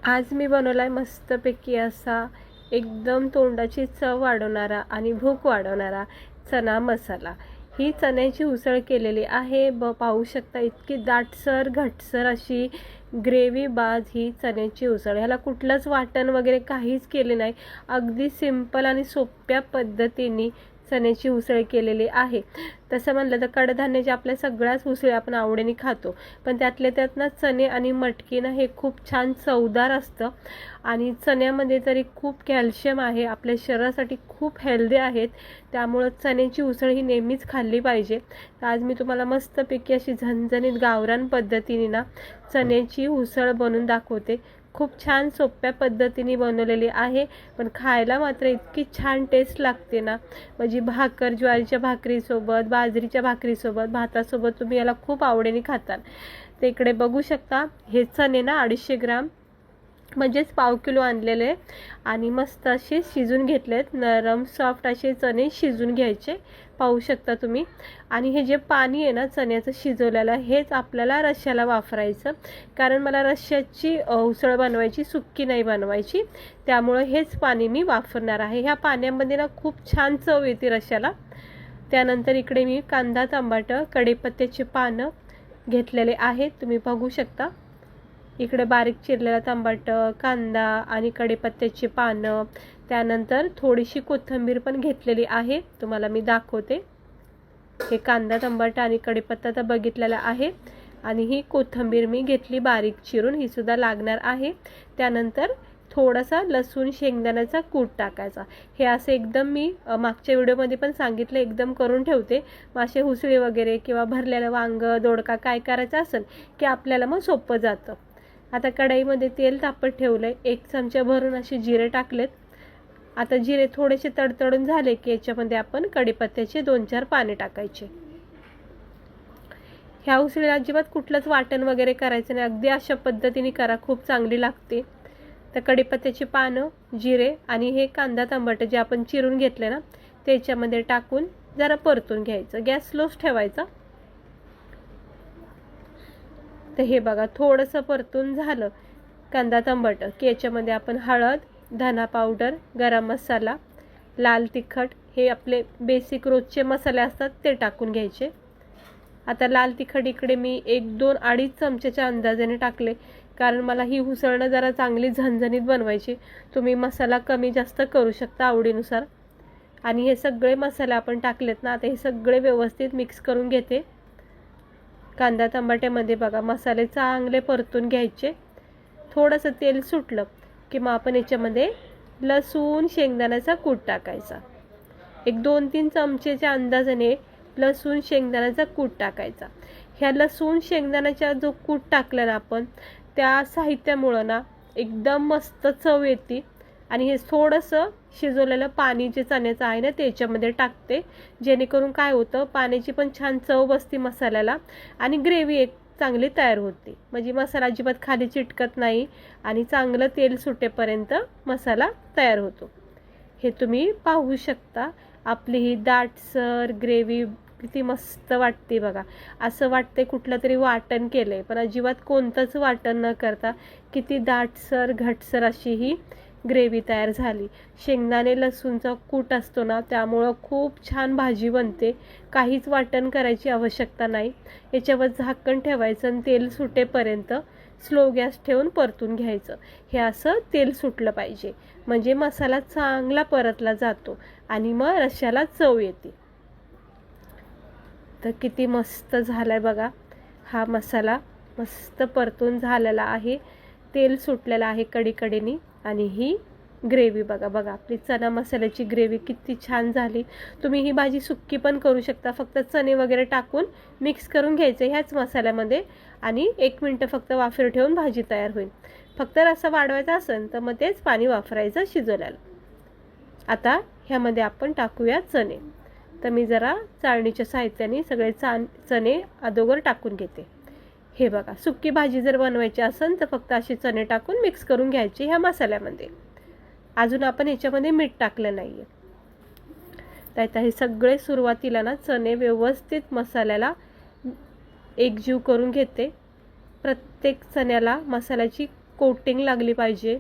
आज मी बनवला आहे मस्तपैकी असा एकदम तोंडाची चव वाढवणारा आणि भूक वाढवणारा चना मसाला। ही चण्याची उसळ केलेली आहे। पाहू शकता इतकी दाटसर घटसर अशी ग्रेव्ही बाज ही चण्याची उसळ। ह्याला कुठलंच वाटण वगैरे काहीच केले नाही, अगदी सिंपल आणि सोप्या पद्धतीने चण्याची उसळ केलेली आहे। तसं म्हणलं तर कडधान्याच्या आपल्या सगळ्याच उसळी आपण आवडीने खातो, पण त्यातले त्यात ना चणे आणि मटकी ना हे खूप छान चवदार असतं आणि चण्यामध्ये तरी खूप कॅल्शियम आहे, आपल्या शरीरासाठी खूप हेल्दी आहेत, त्यामुळे चण्याची उसळ ही नेहमीच खाल्ली पाहिजे। तर आज मी तुम्हाला मस्तपैकी अशी झणझणीत गावरान पद्धतीने ना चण्याची उसळ बनवून दाखवते। खूप छान सोप्या पद्धतीने बनवलेली आहे, पण खायला मात्र इतकी छान टेस्ट लागते ना, म्हणजे भाकर ज्वारीच्या भाकरीसोबत, बाजरीच्या भाकरीसोबत, भातासोबत तुम्ही याला खूप आवडीने खाताल। ते इकडे बघू शकता हे चणे ना 250 ग्राम म्हणजेच पाव किलो आणलेले आणि मस्त असे शिजून घेतलेत, नरम सॉफ्ट असे चणे शिजून घ्यायचे पाहू शकता तुम्ही। आणि हे जे पाणी आहे ना चण्याचं शिजवलेलं हेच आपल्याला रश्श्याला वापरायचं, कारण मला रश्श्याची उसळ बनवायची, सुक्की नाही बनवायची, त्यामुळे हेच पाणी मी वापरणार आहे। ह्या पाण्यामध्ये ना खूप छान चव येते रश्श्याला। त्यानंतर इकडे मी कांदा, टमाटर, कढीपत्त्याचे पानं घेतलेले आहेत, तुम्ही बघू शकता। इकडे बारीक चिरलेला टमाटर, कांदा आणि कढीपत्त्याची पानं, त्यानंतर थोडीशी कोथिंबीर पण घेतलेली आहे, तुम्हाला मी दाखवते। हे कांदा, टमाटर आणि कढीपत्ता तर बघितलेला आहे आणि ही कोथिंबीर मी घेतली बारीक चिरून, ही सुद्धा लागणार आहे। त्यानंतर थोडासा लसूण शेंगदाण्याचा कूट टाकायचा। हे असं एकदम मी मागच्या व्हिडिओमध्ये पण सांगितलं एकदम करून ठेवते, मासे हुसळी वगैरे किंवा भरलेलं वांग, दोडका काय करायचं असेल की आपल्याला मग सोपं जातं। आता कढईमध्ये तेल तापत ठेवलंय, 1 चमचा भरून असे जिरे टाकलेत। आता जिरे थोडेसे तडतडून झाले की याच्यामध्ये आपण कढीपत्त्याचे 2-4 पाने टाकायचे। ह्या उसळीला अजिबात कुठलंच वाटण वगैरे करायचं नाही, अगदी अशा पद्धतीने करा, खूप चांगली लागते। तर कढीपत्त्याची पानं, जिरे आणि हे कांदा टमाटर जे आपण चिरून घेतले ना त्याच्यामध्ये टाकून जरा परतून घ्यायचं, गॅस स्लोच ठेवायचा। तर हे बघा थोडंसं परतून झालं कांदा टमाटर की याच्यामध्ये आपण हळद, धना पावडर, गरम मसाला, लाल तिखट, हे आपले बेसिक रोजचे मसाले असतात ते टाकून घ्यायचे। आता लाल तिखट इकडे मी 1-2-2.5 चमच्याच्या अंदाजाने टाकले, कारण मला ही उसळ जरा चांगली झणझणीत बनवायची, तुम्ही मसाला कमी जास्त करू शकता आवडीनुसार। आणि हे सगळे मसाले आपण टाकलेत ना, आता हे सगळे व्यवस्थित मिक्स करून घेते। कांदा टमाट्यामध्ये बघा मसाले चांगले परतून घ्यायचे, थोडंसं तेल सुटलं की मग आपण याच्यामध्ये लसूण शेंगदाण्याचा कूट टाकायचा, 1-2-3 चमचेच्या अंदाजाने लसूण शेंगदाण्याचा कूट टाकायचा। ह्या लसूण शेंगदाण्याचा जो कूट टाकला ना आपण, त्या साहित्यामुळं ना एकदम मस्त चव येते। आणि हे थोडंसं शिजवलेलं पाणी जे चण्याचं आहे ना त्याच्यामध्ये टाकते, जेणेकरून काय होतं पाण्याची पण छान चव बसते मसाल्याला आणि ग्रेव्ही एक चांगली तयार होते, म्हणजे मसाला अजिबात खाली चिटकत नाही आणि चांगलं तेल सुटेपर्यंत मसाला तयार होतो। हे तुम्ही पाहू शकता, आपली ही दाटसर ग्रेव्ही किती मस्त वाटते बघा, असं वाटते कुठलं तरी वाटण केलंय, पण अजिबात कोणतंच वाटण न करता किती दाटसर घटसर अशी ही ग्रेव्ही तयार झाली। शेंगदाणे लसूणचा कूट असतो ना त्यामुळं खूप छान भाजी बनते, काहीच वाटण करायची आवश्यकता नाही। याच्यावर झाकण ठेवायचं आणि तेल सुटेपर्यंत स्लो गॅस ठेवून परतून घ्यायचं। हे असं तेल सुटलं पाहिजे, म्हणजे मसाला चांगला परतला जातो आणि मग रश्श्याला चव येते। तर किती मस्त झालाय बघा, हा मसाला मस्त परतून झालेला आहे, तेल सुटलेलं आहे कढीकडेनी आणि ही ग्रेव्ही बघा आपली चना मसाल्याची ग्रेव्ही किती छान झाली। तुम्ही ही भाजी सुक्की पण करू शकता, फक्त चणे वगैरे टाकून मिक्स करून घ्यायचं ह्याच मसाल्यामध्ये आणि 1 मिनिट फक्त वाफेवर ठेवून भाजी तयार होईल। फक्त रस्सा वाढवायचा असेल तर मग तेच पाणी वापरायचं शिजवलेलं। आता ह्यामध्ये आपण टाकूया चणे, तर मी जरा चाळणीच्या साहित्याने सगळे चणे अगोदर टाकून घेते। हे बघा सुक्की भाजी जर बनवायची असेल तर फक्त असे चणे टाकून मिक्स करून घ्यायचे ह्या मसाल्यामध्ये, अजून आपण ह्याच्यामध्ये मीठ टाकलं नाहीये। तर आता हे सगळे सुरुवातीला ना चणे व्यवस्थित मसाल्याला एकजीव करून घेते, प्रत्येक चण्याला मसाल्याची कोटिंग लागली पाहिजे.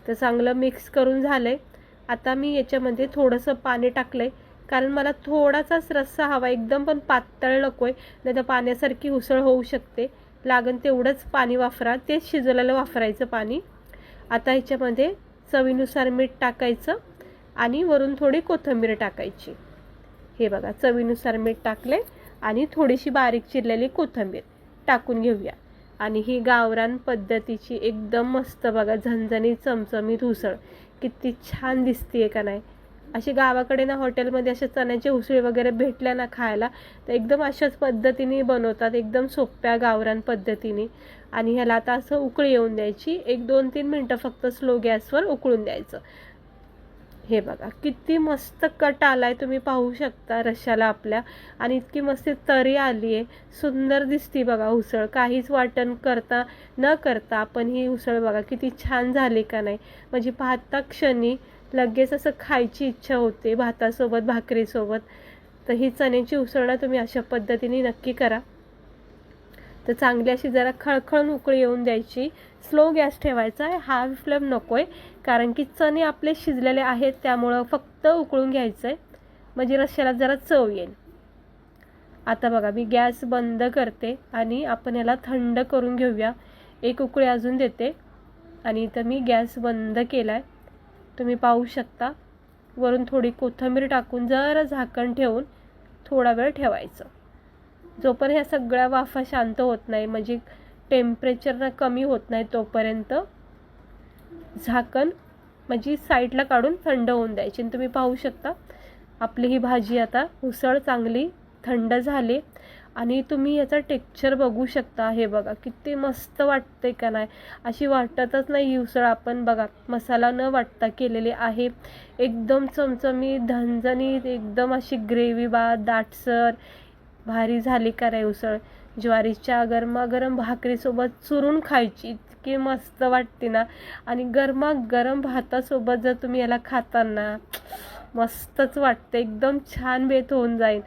तर चांगलं मिक्स करून झालं आहे. आता मी याच्यामध्ये थोडंसं पाणी टाकलं आहे, कारण मला थोडासाच रस्सा हवा, एकदम पण पातळ नको आहे, नाही तर पाण्यासारखी उसळ होऊ शकते. लागेल तेवढंच पाणी वापरा, तेच शिजवलेलं वापरायचं पाणी. आता ह्याच्यामध्ये चवीनुसार मीठ टाकायचं आणि वरून थोडी कोथिंबीर टाकायची. हे बघा, चवीनुसार मीठ टाकले आणि थोडीशी बारीक चिरलेली कोथिंबीर टाकून घेऊया. आणि ही गावरान पद्धतीची एकदम मस्त बघा झणझणीत चमचमीत उसळ किती छान दिसतीये का नाही. अशी गावाकडे ना हॉटेलमध्ये अशा चण्याची उसळी वगैरे भेटल्या ना खायला, तर एकदम अशाच पद्धतीने बनवतात, एकदम सोप्या गावरान पद्धतीने. आणि ह्याला आता असं उकळी येऊन द्यायची, 1-2-3 मिनटं फक्त स्लो गॅसवर उकळून द्यायचं. हे बघा किती मस्त कट आलाय, तुम्ही पाहू शकता रश्श्याला आपल्या. आणि इतकी मस्त तरी आली आहे, सुंदर दिसती बघा उसळ. काहीच वाटण करता न करता आपण ही उसळ बघा किती छान झाली का नाही. म्हणजे पाहता क्षणी लगेच असं खायची इच्छा होते भातासोबत भाकरीसोबत. तर ही चण्याची उसळ ना तुम्ही अशा पद्धतीने नक्की करा. तर चांगली अशी जरा खळखळून उकळी येऊन द्यायची, स्लो गॅस ठेवायचा आहे, हाय फ्लेम नको आहे, कारण की चणे आपले शिजलेले आहेत, त्यामुळं फक्त उकळून घ्यायचं आहे, म्हणजे रश्श्याला जरा चव येईल. आता बघा मी गॅस बंद करते आणि आपण याला थंड करून घेऊया. एक उकळी अजून देते आणि इथं मी गॅस बंद केला आहे, तुम्ही पाहू शकता. वरून थोडी कोथिंबीर टाकून जरा झाकण ठेवून थोडा वेळ ठेवायचं, जोपर्यंत ह्या सगळ्या वाफा शांत होत नाही, म्हणजे टेम्परेचर कमी होत नाही तोपर्यंत झाकण म्हणजे साईडला काढून थंड होऊन द्यायची. तुम्ही पाहू शकता आपली ही भाजी आता उसळ चांगली थंड झाली आणि तुम्ही याचा टेक्स्चर बघू शकता. हे बघा किती मस्त वाटते का नाही, अशी वाटतच नाही ही उसळ आपण बघा मसाला न वाटता केलेली आहे. एकदम चमचमीत झणझणीत एकदम अशी ग्रेव्ही दाटसर भारी झाली का नाही उसळ. ज्वारीच्या गरमागरम भाकरीसोबत चुरून खायची, इतकी मस्त वाटते ना. आणि गरमागरम भातासोबत जर तुम्ही याला खाताना मस्तच वाटते, एकदम छान बेत होऊन जाईल.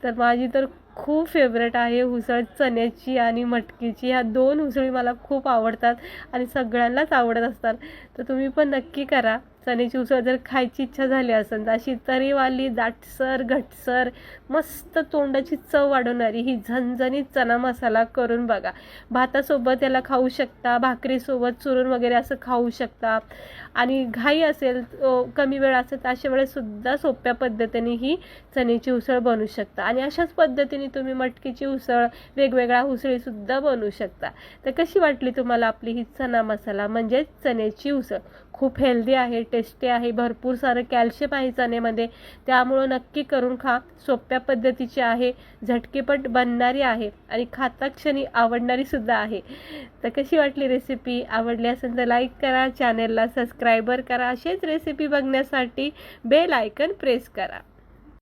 तर माझी तर खूप फेवरेट आहे उसळ, चण्याची आणि मटकीची. ह्या 2 उसळी मला खूप आवडतात आणि सगळ्यांनाच आवडत असतात. तर तुम्ही पण नक्की करा. चण्याची उसळ जर खायची इच्छा झाली असेल तर अशी तरीवाली दाटसर घटसर मस्त तोंडाची चव वाढवणारी ही झणझणीत चना मसाला करून बघा. भातासोबत याला खाऊ शकता, भाकरीसोबत चुरून वगैरे असं खाऊ शकता. आणि घाई असेल, कमी वेळ असेल तर अशा वेळेसुद्धा सोप्या पद्धतीने ही चण्याची उसळ बनवू शकता. आणि अशाच पद्धतीने तुम्ही मटकीची उसळ, वेगवेगळ्या उसळीसुद्धा बनवू शकता. तर कशी वाटली तुम्हाला आपली ही चना मसाला म्हणजेच चण्याची उसळ? खूप हेल्दी आहे, टेस्टी आहे, भरपूर सारं कॅल्शियम आहे चण्यामध्ये, त्यामुळं नक्की करून खा. सोप्या पद्धतीची आहे, झटकीपट बनणारी आहे आणि खाता क्षणी आवडणारी सुद्धा आहे. तर कशी वाटली रेसिपी? आवडली असेल तर लाईक करा, चॅनेलला सबस्क्राईबर करा. असेच रेसिपी बघण्यासाठी बेल आयकन प्रेस करा.